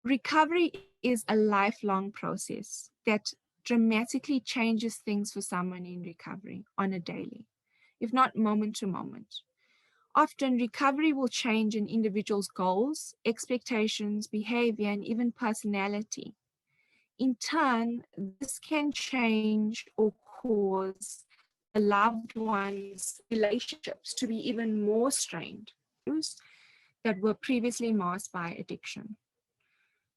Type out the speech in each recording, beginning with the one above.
Recovery is a lifelong process that dramatically changes things for someone in recovery on a daily, if not moment to moment. Often, recovery will change an individual's goals, expectations, behavior, and even personality. In turn, this can change or cause a loved one's relationships to be even more strained, that were previously masked by addiction.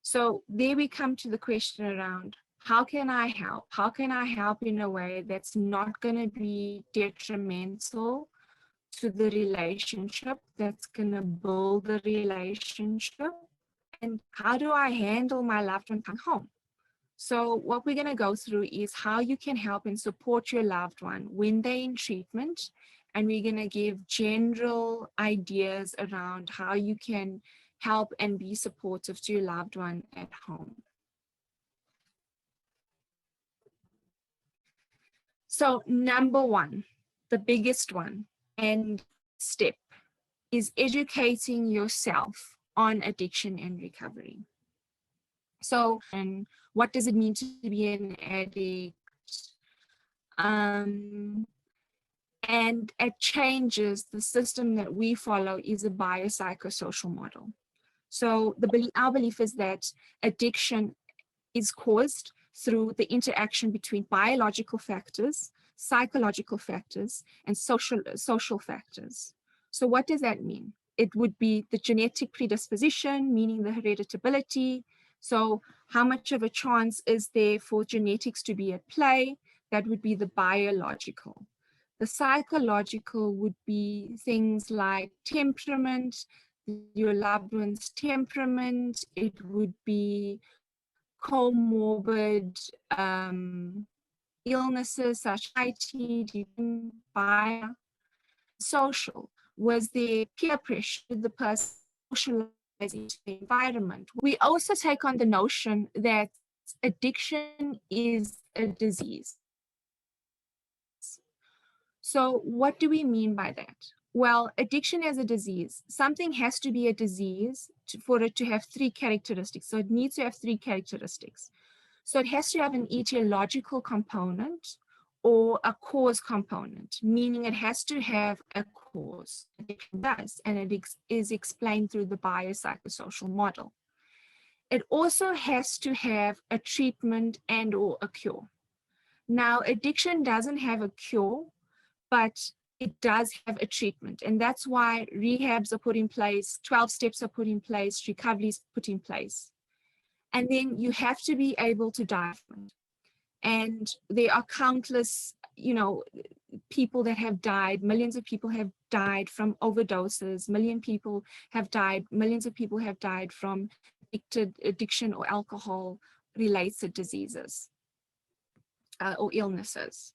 So there we come to the question around, how can I help? How can I help in a way that's not going to be detrimental to the relationship, that's going to build the relationship? And how do I handle my loved one coming home? So what we're going to go through is how you can help and support your loved one when they're in treatment. And we're going to give general ideas around how you can help and be supportive to your loved one at home. So number one, the biggest one and step is educating yourself on addiction and recovery. So, and what does it mean to be an addict? And at Changes, the system that we follow is a biopsychosocial model. So our belief is that addiction is caused through the interaction between biological factors, psychological factors, and social factors. So what does that mean? It would be the genetic predisposition, meaning the hereditability. So how much of a chance is there for genetics to be at play? That would be the biological. The psychological would be things like temperament, your loved one's temperament. It would be comorbid illnesses such as anxiety, bias. Social, was there peer pressure? Did the person socialize into the environment? We also take on the notion that addiction is a disease. So what do we mean by that? Well, addiction as a disease, something has to be a disease for it to have three characteristics. So it needs to have three characteristics. So it has to have an etiological component or a cause component, meaning it has to have a cause. Addiction does, and it is explained through the biopsychosocial model. It also has to have a treatment and or a cure. Now, addiction doesn't have a cure, but it does have a treatment. And that's why rehabs are put in place, 12 steps are put in place, recovery is put in place. And then you have to be able to die from it. And there are countless, people that have died. Millions of people have died from overdoses. Millions of people have died from addiction or alcohol-related diseases or illnesses.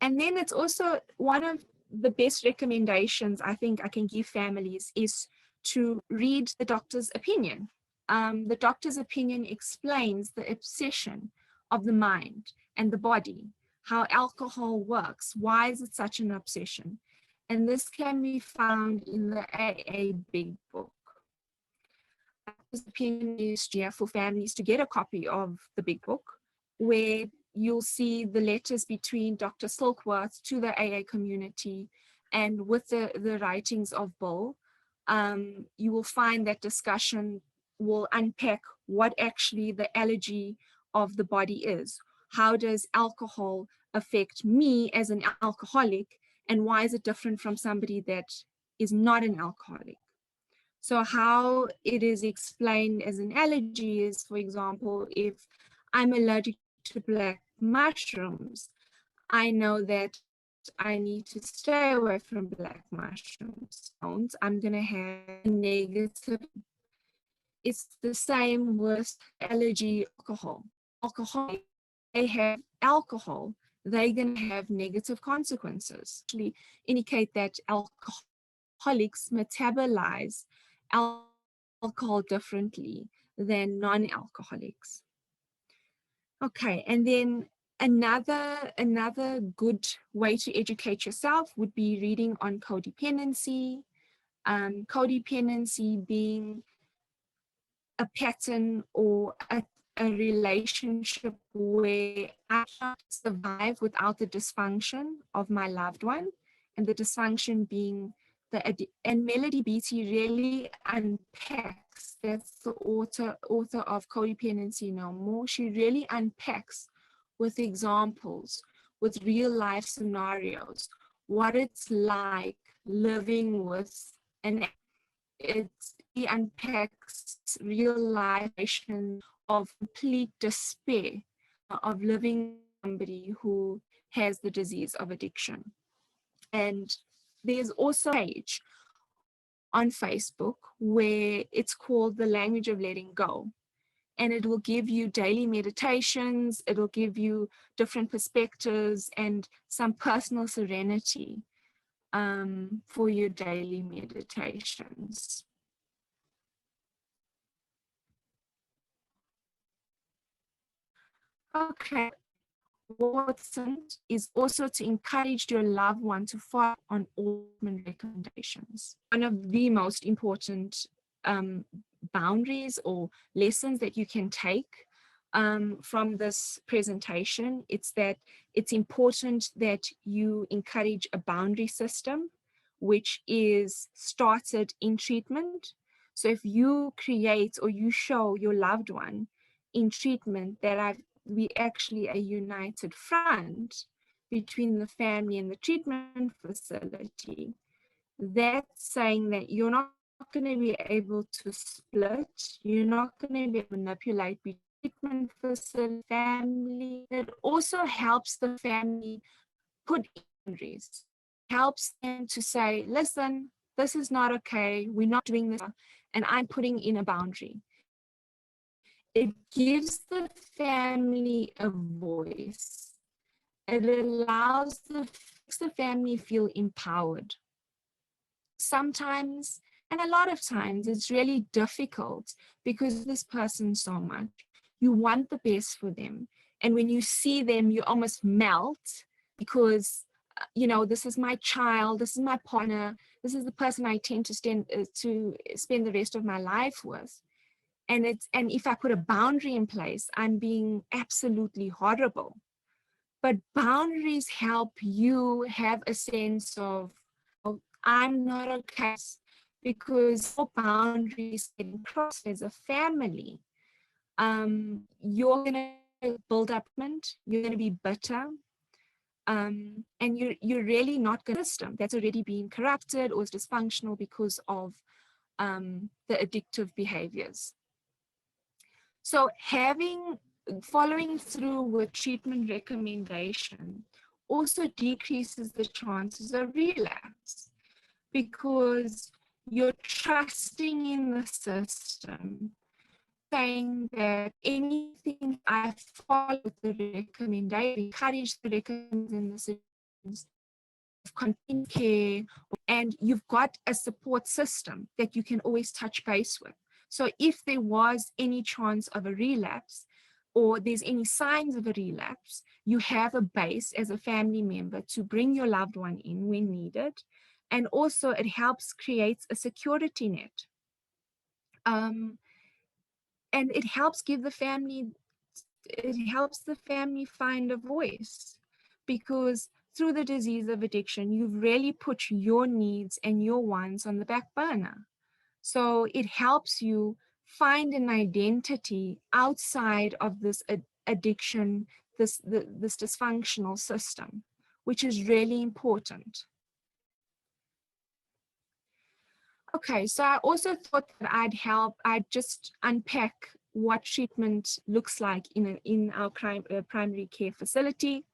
And then it's also one of the best recommendations I think I can give families is to read the doctor's opinion. The doctor's opinion explains the obsession of the mind and the body, how alcohol works, why is it such an obsession? And this can be found in the AA Big Book. His opinion is for families to get a copy of the Big Book, where you'll see the letters between Dr. Silkworth to the AA community, and with the writings of Bill, you will find that discussion will unpack what actually the allergy of the body is. How does alcohol affect me as an alcoholic, and why is it different from somebody that is not an alcoholic? So how it is explained as an allergy is, for example, if I'm allergic to black mushrooms, I know that I need to stay away from black mushrooms. I'm going to have negative. It's the same with allergy alcohol. They have alcohol, they're going to have negative consequences. Actually indicate that alcoholics metabolize alcohol differently than non-alcoholics. Okay, and then another good way to educate yourself would be reading on codependency. Codependency being a pattern or a relationship where I can't survive without the dysfunction of my loved one, and the dysfunction being and Melody Beattie really unpacks, that's the author of Codependency No More. She really unpacks with examples, with real life scenarios, what it's like living with an it unpacks real life of complete despair of living with somebody who has the disease of addiction. And there's also a page on Facebook where it's called The Language of Letting Go. And it will give you daily meditations, it'll give you different perspectives and some personal serenity for your daily meditations. Okay, what's important is also to encourage your loved one to follow on all recommendations. One of the most important boundaries or lessons that you can take from this presentation, it's that it's important that you encourage a boundary system, which is started in treatment. So if you create or you show your loved one in treatment that we actually a united front between the family and the treatment facility, that's saying that you're not going to be able to split, you're not going to be able to manipulate between treatment facility, family. It also helps the family put boundaries, helps them to say, listen, this is not okay, we're not doing this, and I'm putting in a boundary. It gives the family a voice. It allows makes the family feel empowered. Sometimes, and a lot of times, it's really difficult because this person so much. You want the best for them. And when you see them, you almost melt because, you know, this is my child, this is my partner, this is the person I tend to spend the rest of my life with. And if I put a boundary in place, I'm being absolutely horrible. But boundaries help you have a sense of, oh, I'm not okay, because your boundaries getting crossed as a family. You're gonna build up, you're gonna be bitter, and you're really not gonna system that's already been corrupted or is dysfunctional because of the addictive behaviors. So following through with treatment recommendation also decreases the chances of relapse because you're trusting in the system, saying that anything I follow the recommendation, encourage the recommendations of continued care, and you've got a support system that you can always touch base with. So if there was any chance of a relapse or there's any signs of a relapse, you have a base as a family member to bring your loved one in when needed. And also it helps create a security net. And it helps the family find a voice, because through the disease of addiction, you've really put your needs and your wants on the back burner. So it helps you find an identity outside of this addiction, this dysfunctional system, which is really important. Okay, so I also thought that I'd just unpack what treatment looks like in our primary care facility.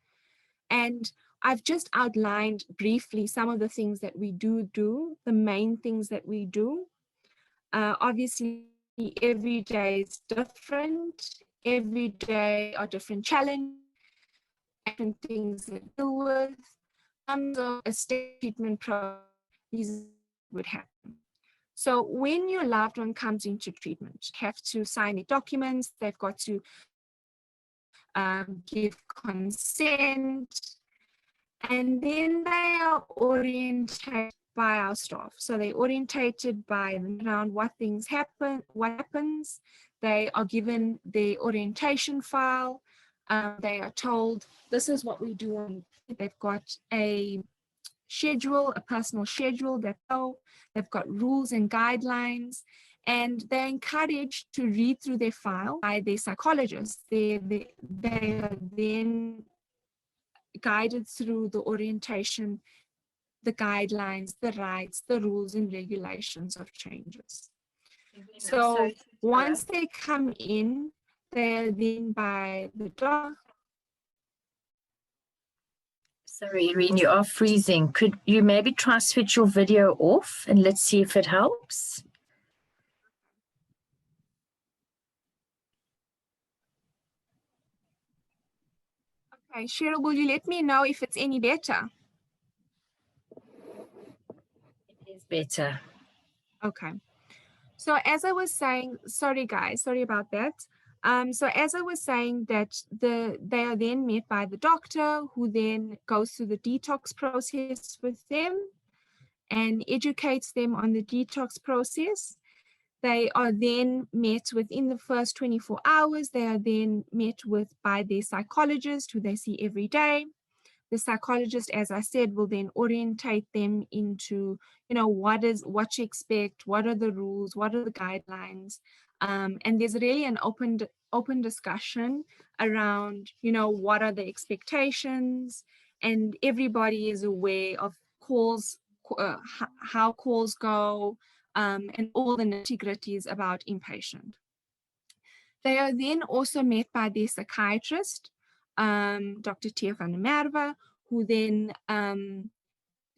And I've just outlined briefly some of the things that we do, the main things that we do. Obviously, every day is different. Every day are different challenges, different things to deal with. Some of a state treatment program, these would happen. So when your loved one comes into treatment, you have to sign the documents, they've got to give consent, and then they are oriented by our staff. So they're orientated by around what things happen, what happens. They are given the orientation file. They are told this is what we do. They've got a schedule, a personal schedule that they've got rules and guidelines, and they're encouraged to read through their file by their psychologists. They are then guided through the orientation, the guidelines, the rights, the rules and regulations of changes. So once they come in, they're then by the doctor. Sorry, Ereen, you are freezing. Could you maybe try switch your video off and let's see if it helps? Okay, Cheryl, will you let me know if it's any better? It is better. Okay. So as I was saying, sorry guys, sorry about that. So as I was saying that they are then met by the doctor, who then goes through the detox process with them and educates them on the detox process. They are then met within the first 24 hours. They are then met with by their psychologist, who they see every day. The psychologist, as I said, will then orientate them into, what to expect, what are the rules, what are the guidelines. And there's really an open discussion around, what are the expectations, and everybody is aware of calls, how calls go, and all the nitty-gritties about inpatient. They are then also met by their psychiatrist, Dr. Tia van der Merwe, who then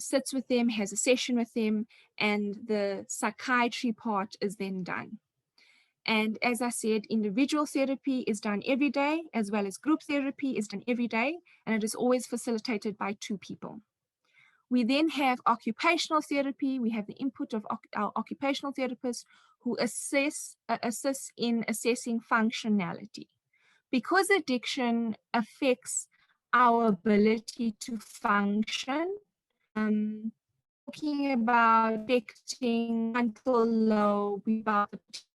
sits with them, has a session with them, and the psychiatry part is then done. And as I said, individual therapy is done every day, as well as group therapy is done every day, and it is always facilitated by 2 people. We then have occupational therapy. We have the input of our occupational therapists who assist in assessing functionality. Because addiction affects our ability to function, talking about affecting frontal lobe, about the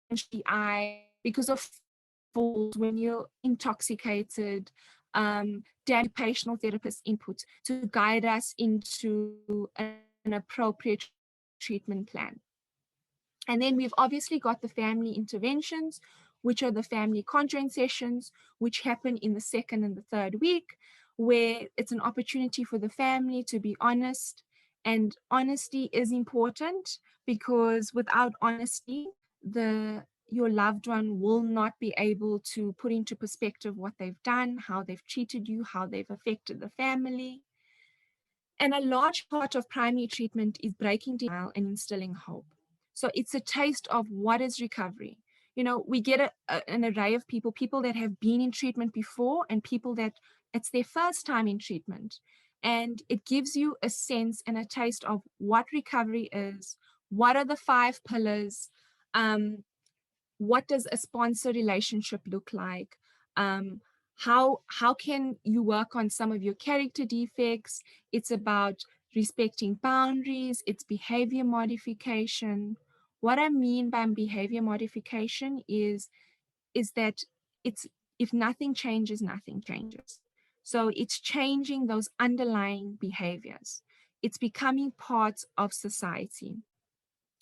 potential eye, because of falls when you're intoxicated, the occupational therapist input to guide us into an appropriate treatment plan. And then we've obviously got the family interventions, which are the family conjuring sessions, which happen in the 2nd and the 3rd week, where it's an opportunity for the family to be honest. And honesty is important, because without honesty, your loved one will not be able to put into perspective what they've done, how they've treated you, how they've affected the family. And a large part of primary treatment is breaking denial and instilling hope. So it's a taste of what is recovery. We get an array of people that have been in treatment before, and people that it's their first time in treatment. And it gives you a sense and a taste of what recovery is, what are the 5 pillars, what does a sponsor relationship look like, how can you work on some of your character defects. It's about respecting boundaries, it's behavior modification. What I mean by behavior modification is that it's, if nothing changes, nothing changes. So it's changing those underlying behaviors. It's becoming part of society.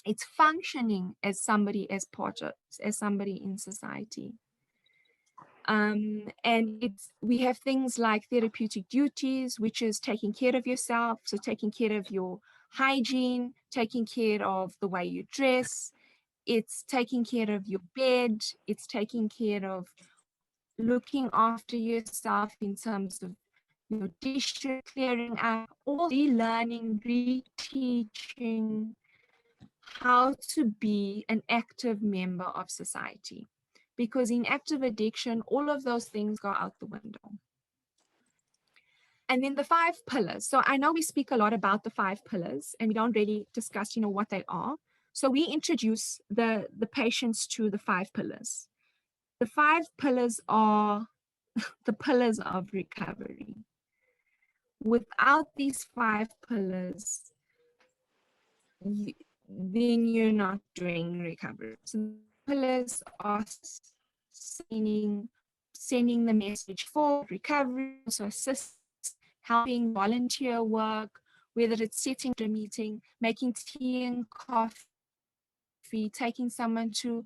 It's functioning as somebody in society. And we have things like therapeutic duties, which is taking care of yourself. So taking care of your hygiene, taking care of the way you dress. It's taking care of your bed. It's taking care of looking after yourself in terms of your dishes, clearing up, all relearning, reteaching how to be an active member of society. Because in active addiction, all of those things go out the window. And then the 5 pillars. So I know we speak a lot about the 5 pillars, and we don't really discuss, what they are. So we introduce the patients to the 5 pillars. The 5 pillars are the pillars of recovery. Without these 5 pillars, then you're not doing recovery. So the pillars are sending the message for recovery, also assist, helping volunteer work, whether it's sitting at a meeting, making tea and coffee, taking someone to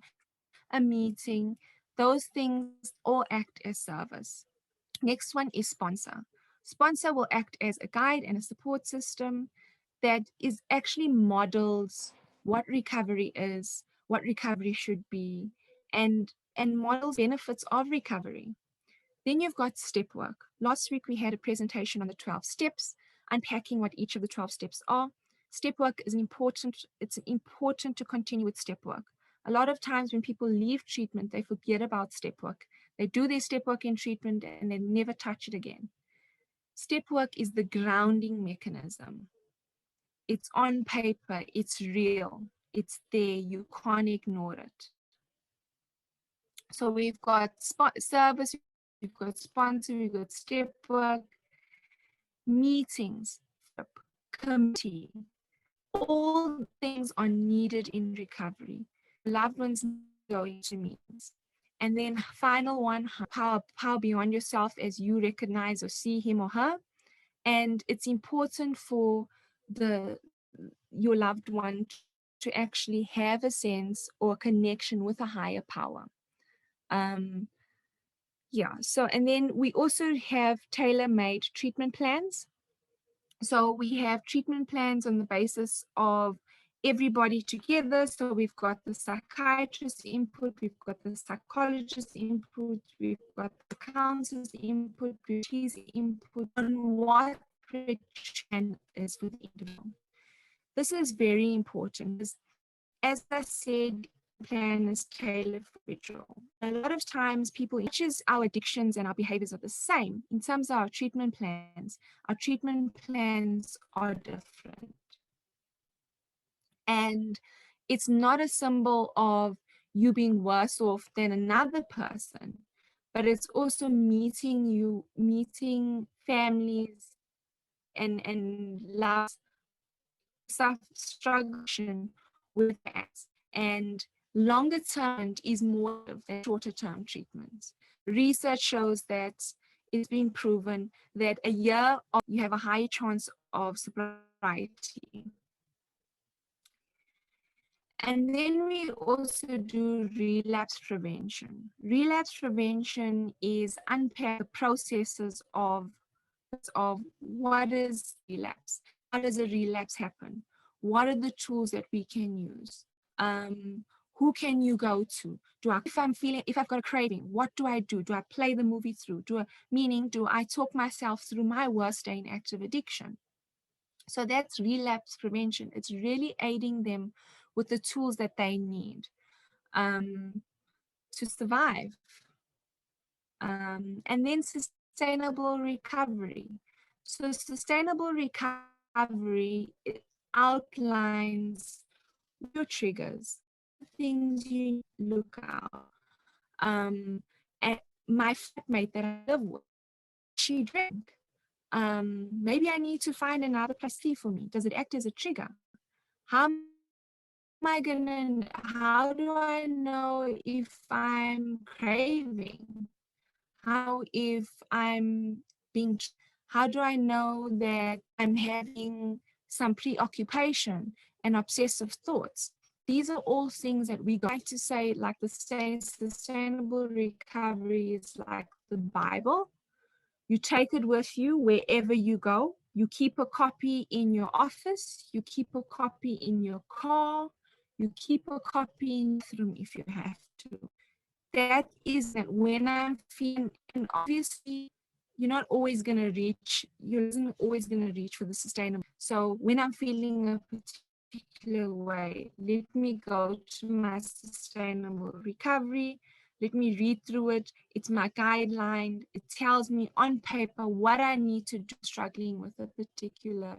a meeting. Those things all act as service. Next one is sponsor. Sponsor will act as a guide and a support system that is actually models what recovery is, what recovery should be, and models benefits of recovery. Then you've got step work. Last week we had a presentation on the 12 steps, unpacking what each of the 12 steps are. Step work is it's important to continue with step work. A lot of times when people leave treatment, they forget about step work. They do their step work in treatment and they never touch it again. Step work is the grounding mechanism. It's on paper, it's real, it's there, you can't ignore it. So we've got service, we've got sponsor, we've got step work, meetings, committee. All things are needed in recovery. Loved ones go into meetings. And then final one, power beyond yourself as you recognize or see him or her. And it's important for your loved one to actually have a sense or connection with a higher power. So, and then we also have tailor-made treatment plans. So we have treatment plans on the basis of everybody together. So we've got the psychiatrist input, we've got the psychologist input, we've got the counselor's input, his input on what treatment is for the individual. This is very important because, as I said, plan is tailored for individual. A lot of times people, each is our addictions and our behaviors are the same. In terms of our treatment plans are different. And it's not a symbol of you being worse off than another person, but it's also meeting families and loves struggling with that. And longer term is more than shorter term treatments. Research shows that it's been proven that a year you have a higher chance of sobriety. And then we also do relapse prevention. Relapse prevention is unpack the processes of what is relapse, how does a relapse happen, what are the tools that we can use, who can you go to? If I've got a craving, what do I do? Do I play the movie through? Do I talk myself through my worst day in active addiction? So that's relapse prevention. It's really aiding them with the tools that they need to survive. And then sustainable recovery. So sustainable recovery, it outlines your triggers, things you look out. And my flatmate that I live with, she drank. Maybe I need to find another place for me. Does it act as a trigger? How do I know if I'm craving? How do I know that I'm having some preoccupation and obsessive thoughts? These are all things that we like to say, like the sustainable recovery is like the Bible. You take it with you wherever you go. You keep a copy in your office. You keep a copy in your car. You keep a copy in the room if you have to. That is that when I'm feeling, and obviously you're not always going to reach for the sustainable. So when I'm feeling a particular way, let me go to my sustainable recovery. Let me read through it. It's my guideline. It tells me on paper what I need to do struggling with a particular,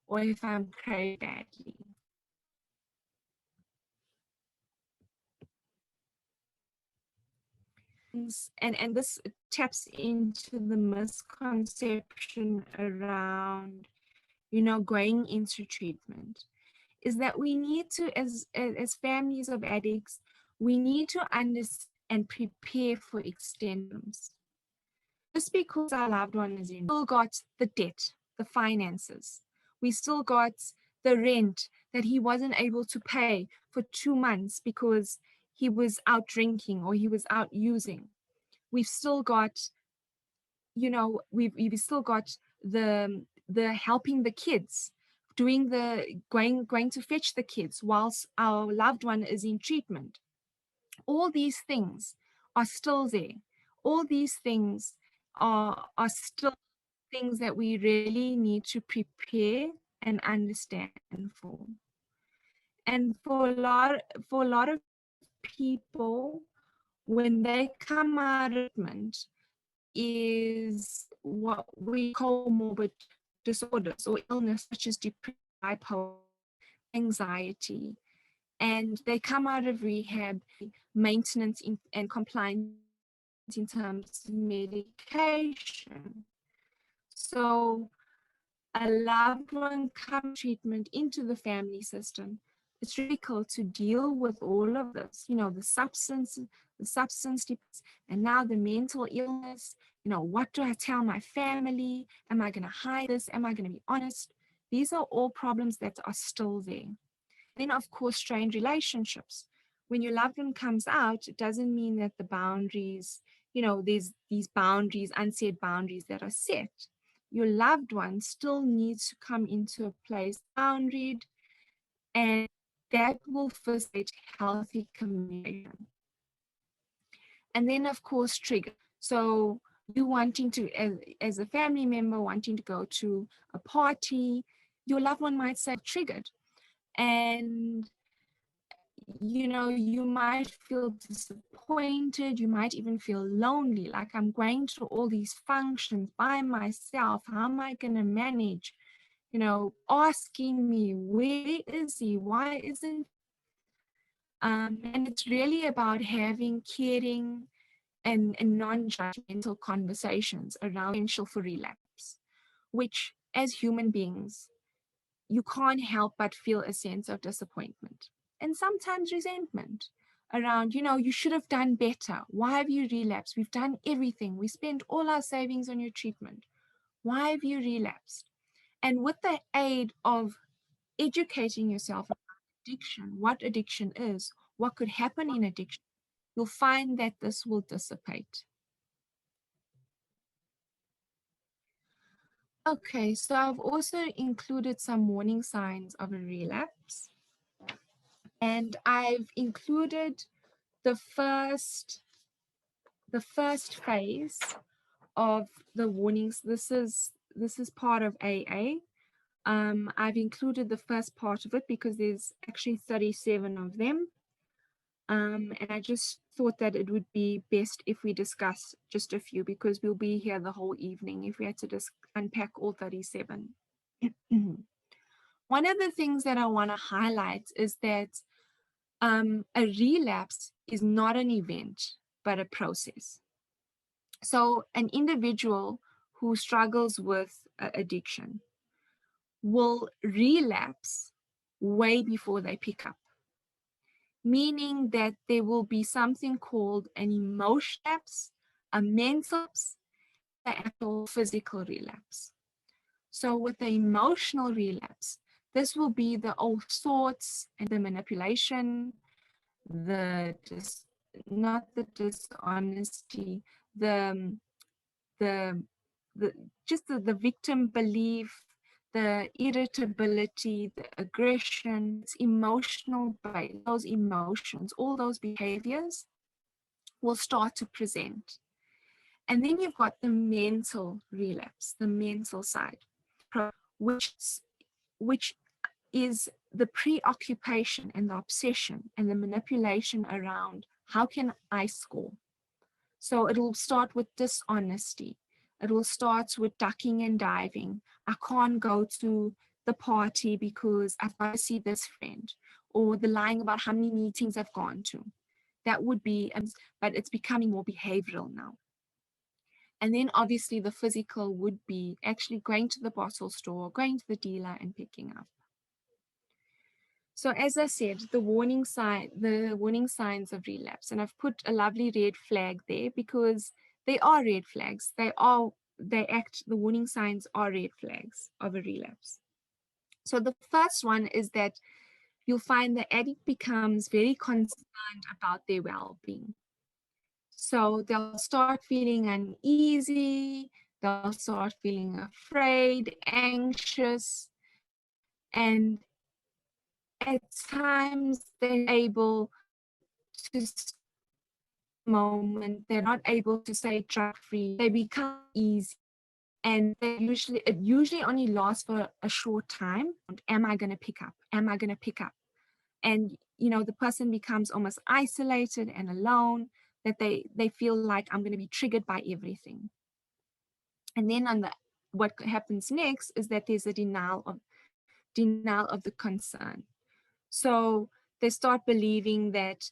or if I'm craving badly. And this taps into the misconception around, going into treatment. is that we need to, as families of addicts, we need to understand and prepare for extensions. Just because our loved one is in, we still got the debt, the finances. We still got the rent that he wasn't able to pay for 2 months because he was out drinking or he was out using. We've still got, we've still got the helping the kids, doing the going to fetch the kids whilst our loved one is in treatment. All these things are still there. All these things are still things that we really need to prepare and understand for. And for a lot of people, when they come out of treatment, is what we call morbid disorders or illness such as depression, bipolar, anxiety, and they come out of rehab, maintenance and compliance in terms of medication. So a loved one comes treatment into the family system. It's difficult to deal with all of this, the substance and now the mental illness. What do I tell my family? Am I going to hide this? Am I going to be honest? These are all problems that are still there. Then, of course, strained relationships. When your loved one comes out, it doesn't mean that the boundaries, there's these boundaries, unsaid boundaries that are set. Your loved one still needs to come into a place boundaried, and that will facilitate healthy communication. And then, of course, trigger. So you wanting to, as a family member, wanting to go to a party, your loved one might say triggered. And you might feel disappointed, you might even feel lonely, like I'm going to all these functions by myself, how am I going to manage, asking me, where is he, why isn't and it's really about having caring and non-judgmental conversations around potential for relapse, which as human beings you can't help but feel a sense of disappointment and sometimes resentment around, you should have done better. Why have you relapsed? We've done everything. We spent all our savings on your treatment. Why have you relapsed? And with the aid of educating yourself about addiction, what addiction is, what could happen in addiction, you'll find that this will dissipate. Okay, so I've also included some warning signs of a relapse. And I've included the first phase of the warnings. This is part of AA. I've included the first part of it because there's actually 37 of them. And I just thought that it would be best if we discuss just a few, because we'll be here the whole evening if we had to just unpack all 37. One of the things that I want to highlight is that a relapse is not an event, but a process. So an individual who struggles with addiction will relapse way before they pick up, meaning that there will be something called an emotional lapse, a mental lapse, an actual physical relapse. So with the emotional relapse, this will be the old thoughts and the manipulation, not the dishonesty, the victim belief, the irritability, the aggression, it's emotional base. Those emotions, all those behaviors will start to present. And then you've got the mental relapse, the mental side, which is the preoccupation and the obsession and the manipulation around how can I score. So it will start with dishonesty. It will start with ducking and diving. I can't go to the party because I've got to see this friend, or the lying about how many meetings I've gone to. That would be, but it's becoming more behavioral now. And then obviously the physical would be actually going to the bottle store, going to the dealer and picking up. So as I said, the warning signs of relapse, and I've put a lovely red flag there because they are red flags. The warning signs are red flags of a relapse. So the first one is that you'll find the addict becomes very concerned about their well-being. So they'll start feeling uneasy, they'll start feeling afraid, anxious, and at times they're able to moment, they're not able to stay drug-free, they become easy. And it usually only lasts for a short time. Am I going to pick up? Am I going to pick up? And the person becomes almost isolated and alone, that they feel like I'm going to be triggered by everything. And then what happens next is that there's a denial of the concern. So they start believing that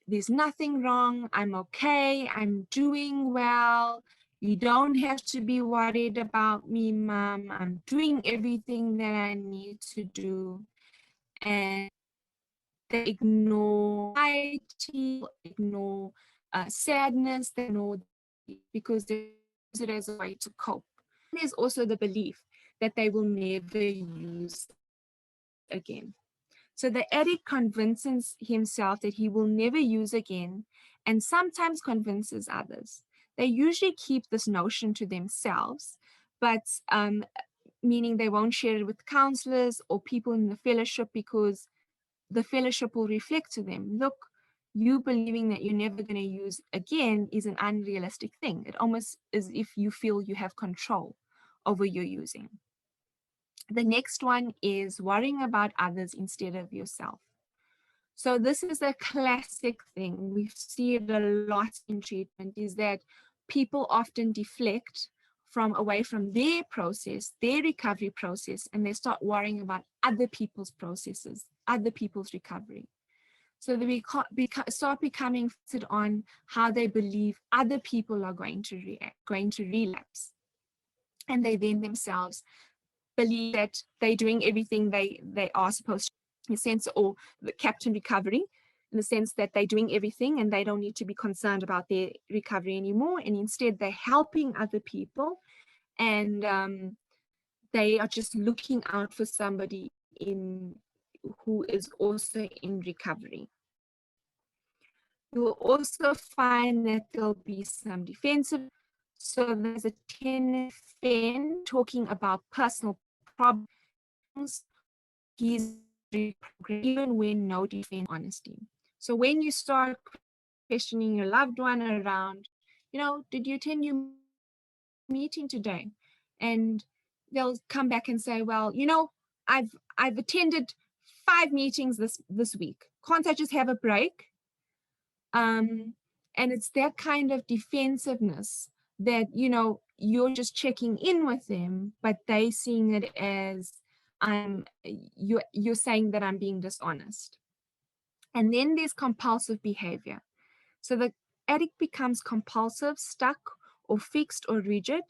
there's nothing wrong, I'm okay, I'm doing well, you don't have to be worried about me, Mom, I'm doing everything that I need to do. And they ignore anxiety, ignore sadness, they ignore because they use it as a way to cope. And there's also the belief that they will never use again. So the addict convinces himself that he will never use again, and sometimes convinces others. They usually keep this notion to themselves, but meaning they won't share it with counselors or people in the fellowship, because the fellowship will reflect to them, look, you believing that you're never going to use again is an unrealistic thing. It almost is if you feel you have control over your using. The next one is worrying about others instead of yourself. So this is a classic thing. We see it a lot in treatment, is that people often deflect away from their process, their recovery process, and they start worrying about other people's processes, other people's recovery. So they start becoming fixated on how they believe other people are going to react, going to relapse. And they then themselves believe that they're doing everything they are supposed to, in a sense, or the Captain Recovery, in the sense that they're doing everything and they don't need to be concerned about their recovery anymore. And instead, they're helping other people, and they are just looking out for somebody who is also in recovery. You'll also find that there'll be some defensive. So there's a tendency talking about personal problems. He's even when no defense, honesty. So when you start questioning your loved one around, did you attend your meeting today? And they'll come back and say, well, I've attended 5 meetings this week. Can't I just have a break? And it's that kind of defensiveness that, you're just checking in with them, but they seeing it as you're saying that I'm being dishonest. And then there's compulsive behavior. So the addict becomes compulsive, stuck, or fixed or rigid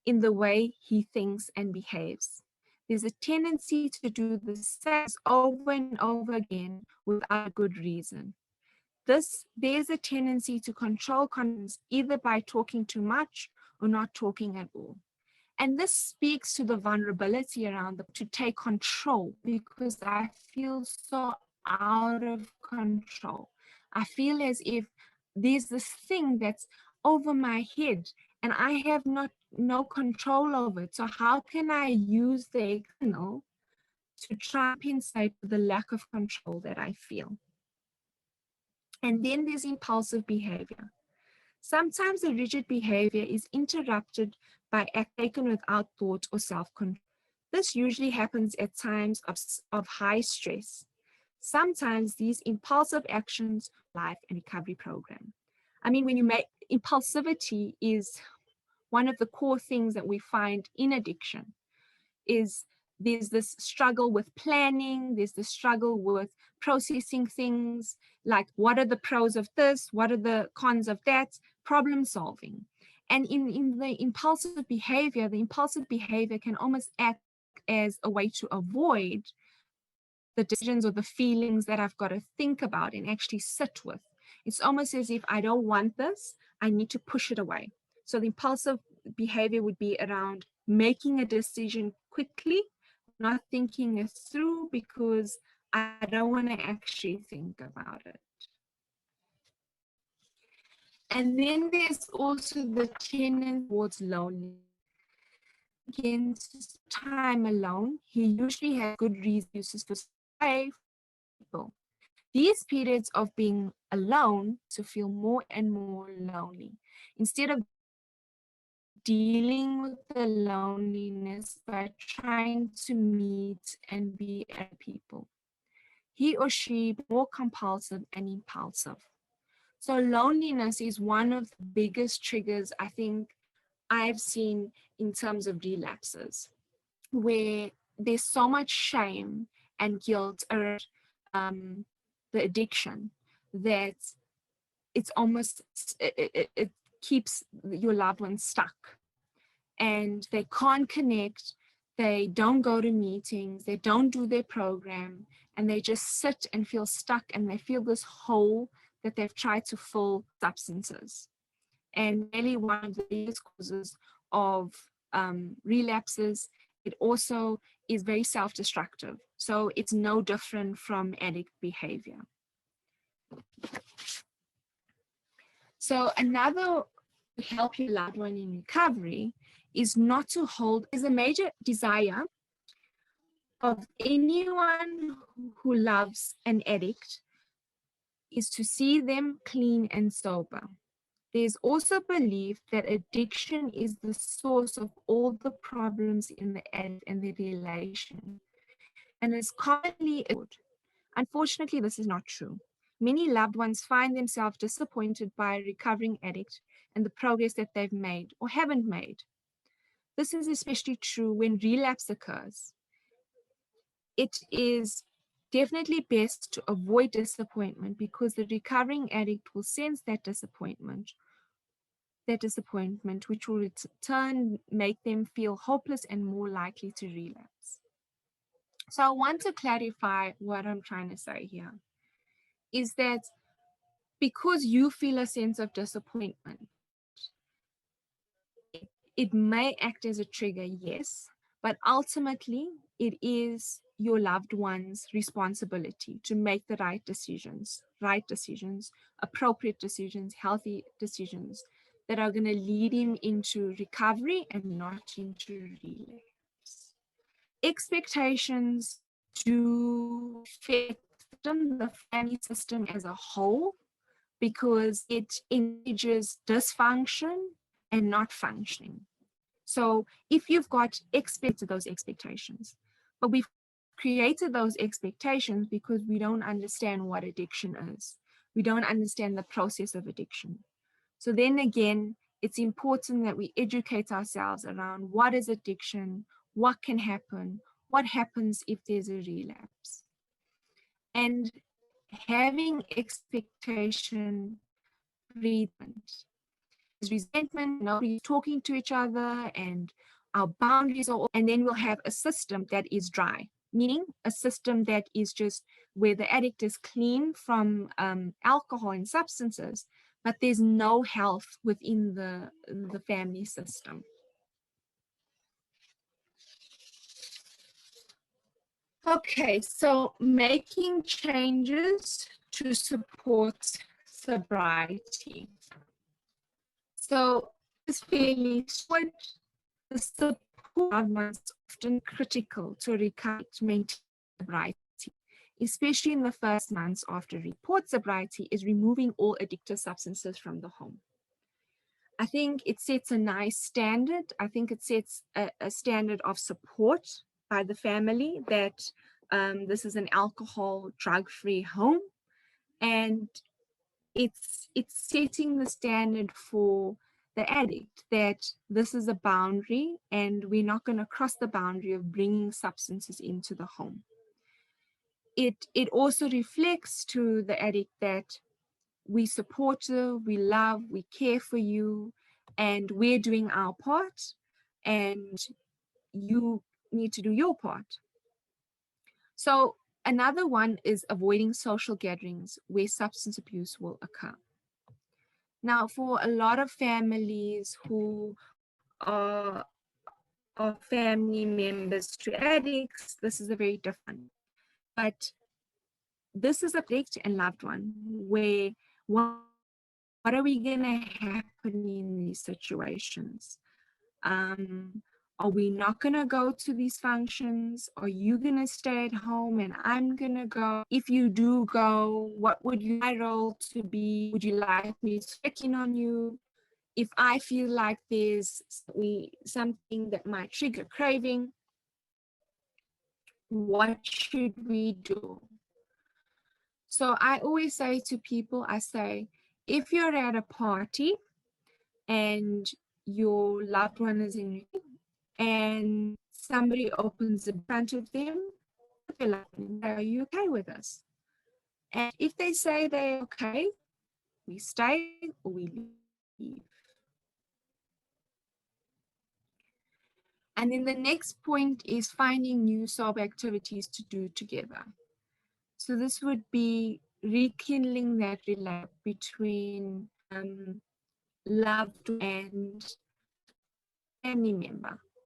in the way he thinks and behaves. There's a tendency to do the same over and over again without a good reason. There's a tendency to control confidence either by talking too much or not talking at all. And this speaks to the vulnerability to take control, because I feel so out of control. I feel as if there's this thing that's over my head and I have no control over it. So how can I use the external to try and compensate for the lack of control that I feel? And then there's impulsive behavior. Sometimes the rigid behavior is interrupted by act taken without thought or self-control. This usually happens at times of high stress. Sometimes these impulsive actions, life and recovery program. I mean, impulsivity is one of the core things that we find in addiction. There's this struggle with planning, there's the struggle with processing things, like what are the pros of this, what are the cons of that, problem solving. And in the impulsive behavior can almost act as a way to avoid the decisions or the feelings that I've got to think about and actually sit with. It's almost as if I don't want this, I need to push it away. So the impulsive behavior would be around making a decision quickly, not thinking it through because I don't want to actually think about it. And then there's also the tendency towards loneliness. Against time alone, he usually has good reasons for staying people. These periods of being alone to feel more and more lonely. Instead of dealing with the loneliness by trying to meet and be at people, he or she more compulsive and impulsive. So loneliness is one of the biggest triggers I think I've seen in terms of relapses, where there's so much shame and guilt around the addiction that it's almost, it keeps your loved ones stuck. And they can't connect, they don't go to meetings, they don't do their program, and they just sit and feel stuck, and they feel this hole that they've tried to fill substances. And really one of the biggest causes of relapses, it also is very self-destructive. So it's no different from addict behavior. So another to help your loved one in recovery is not to hold, is a major desire of anyone who loves an addict is to see them clean and sober. There's also belief that addiction is the source of all the problems in the addict and the relation, and is commonly ignored. Unfortunately, this is not true. Many loved ones find themselves disappointed by a recovering addict and the progress that they've made or haven't made. This is especially true when relapse occurs. It is definitely best to avoid disappointment because the recovering addict will sense that disappointment, which will in turn make them feel hopeless and more likely to relapse. So I want to clarify what I'm trying to say here, is that because you feel a sense of disappointment, it may act as a trigger, yes, but ultimately it is your loved one's responsibility to make the right decisions, appropriate decisions, healthy decisions that are going to lead him into recovery and not into relapse. Expectations do affect the family system as a whole because it encourages dysfunction and not functioning. So if you've got those expectations, but we've created those expectations because we don't understand what addiction is. We don't understand the process of addiction. So then again, it's important that we educate ourselves around what is addiction, what can happen, what happens if there's a relapse. And having expectation treatment is resentment, nobody's talking to each other, and our boundaries are, and then we'll have a system that is dry, meaning a system that is just where the addict is clean from alcohol and substances, but there's no health within the family system. Okay, so making changes to support sobriety. So it's fairly short. The support is often critical to recovery to maintain sobriety, especially in the first months after report sobriety, is removing all addictive substances from the home. I think it sets a nice standard. I think it sets a standard of support by the family that this is an alcohol, drug-free home, and it's setting the standard for the addict that this is a boundary and we're not going to cross the boundary of bringing substances into the home. It also reflects to the addict that we support you, we love, we care for you, and we're doing our part, and you need to do your part. So Another one is avoiding social gatherings where substance abuse will occur. Now, for a lot of families who are family members to addicts, this is a very different. But this is a addict and loved one where what are we going to happen in these situations? Are we not going to go to these functions? Are you going to stay at home and I'm going to go? If you do go, what would my role to be? Would you like me to check in on you? If I feel like there's something that might trigger craving, what should we do? So I always say to people, I say, if you're at a party and your loved one is in and somebody opens in front of them, they're like, are you okay with this? And if they say they're okay, we stay or we leave. And then the next point is finding new sober activities to do together. So this would be rekindling that relationship between loved and family member.